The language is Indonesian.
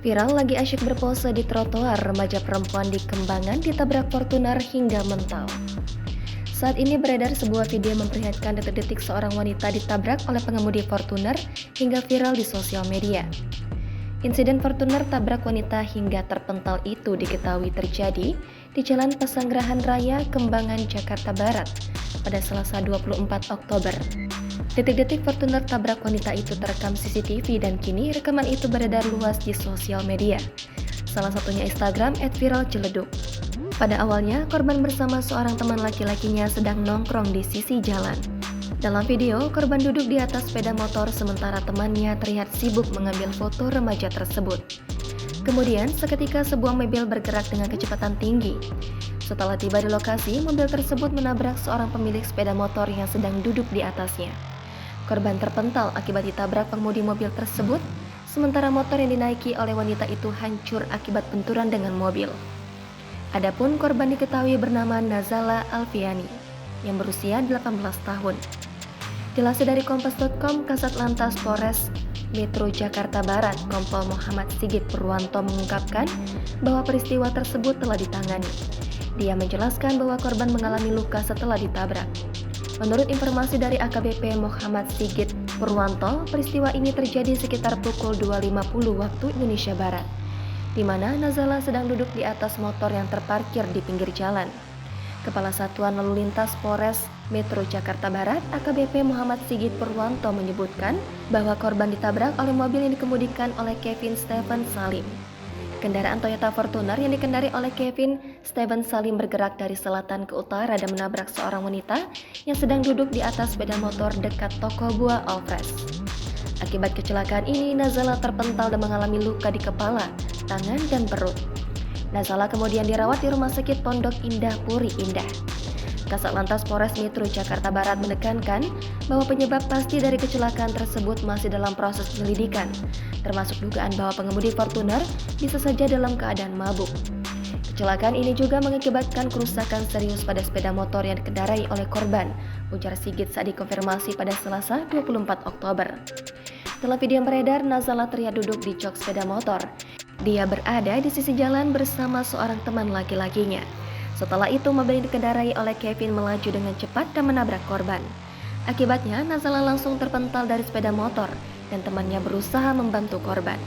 Viral lagi asyik berpose di trotoar, remaja perempuan di Kembangan ditabrak Fortuner hingga mental. Saat ini beredar sebuah video memperlihatkan detik-detik seorang wanita ditabrak oleh pengemudi Fortuner hingga viral di sosial media. Insiden Fortuner tabrak wanita hingga terpental itu diketahui terjadi di Jalan Pesanggerahan Raya, Kembangan, Jakarta Barat pada Selasa 24 Oktober. Detik-detik Fortuner tabrak wanita itu terekam CCTV dan kini rekaman itu beredar luas di sosial media. Salah satunya Instagram @viralciledug. Pada awalnya, korban bersama seorang teman laki-lakinya sedang nongkrong di sisi jalan. Dalam video, korban duduk di atas sepeda motor sementara temannya terlihat sibuk mengambil foto remaja tersebut. Kemudian, seketika sebuah mobil bergerak dengan kecepatan tinggi. Setelah tiba di lokasi, mobil tersebut menabrak seorang pemilik sepeda motor yang sedang duduk di atasnya. Korban terpental akibat ditabrak pengemudi mobil tersebut, sementara motor yang dinaiki oleh wanita itu hancur akibat benturan dengan mobil. Adapun korban diketahui bernama Nazala Alfiani, yang berusia 18 tahun. Dilansir dari kompas.com, Kasat Lantas Polres Metro Jakarta Barat, Kompol Muhammad Sigit Purwanto mengungkapkan bahwa peristiwa tersebut telah ditangani. Dia menjelaskan bahwa korban mengalami luka setelah ditabrak. Menurut informasi dari AKBP Muhammad Sigit Purwanto, peristiwa ini terjadi sekitar pukul 2.50 waktu Indonesia Barat, di mana Nazala sedang duduk di atas motor yang terparkir di pinggir jalan. Kepala Satuan Lalu Lintas Polres Metro Jakarta Barat, AKBP Muhammad Sigit Purwanto menyebutkan bahwa korban ditabrak oleh mobil yang dikemudikan oleh Kevin Steven Salim. Kendaraan Toyota Fortuner yang dikendari oleh Kevin Steven Salim bergerak dari selatan ke utara dan menabrak seorang wanita yang sedang duduk di atas sepeda motor dekat toko buah Alfres. Akibat kecelakaan ini, Nazala terpental dan mengalami luka di kepala, tangan, dan perut. Nazala kemudian dirawat di Rumah Sakit Pondok Indah Puri Indah. Kasat Lantas Polres Metro Jakarta Barat menekankan bahwa penyebab pasti dari kecelakaan tersebut masih dalam proses penyelidikan, termasuk dugaan bahwa pengemudi Fortuner bisa saja dalam keadaan mabuk. Kecelakaan ini juga mengakibatkan kerusakan serius pada sepeda motor yang dikendarai oleh korban, ujar Sigit saat dikonfirmasi pada Selasa 24 Oktober. Setelah video yang beredar, Nazala terlihat duduk di jok sepeda motor. Dia berada di sisi jalan bersama seorang teman laki-lakinya. Setelah itu, mobil yang dikendarai oleh Kevin melaju dengan cepat dan menabrak korban. Akibatnya, Nazala langsung terpental dari sepeda motor dan temannya berusaha membantu korban.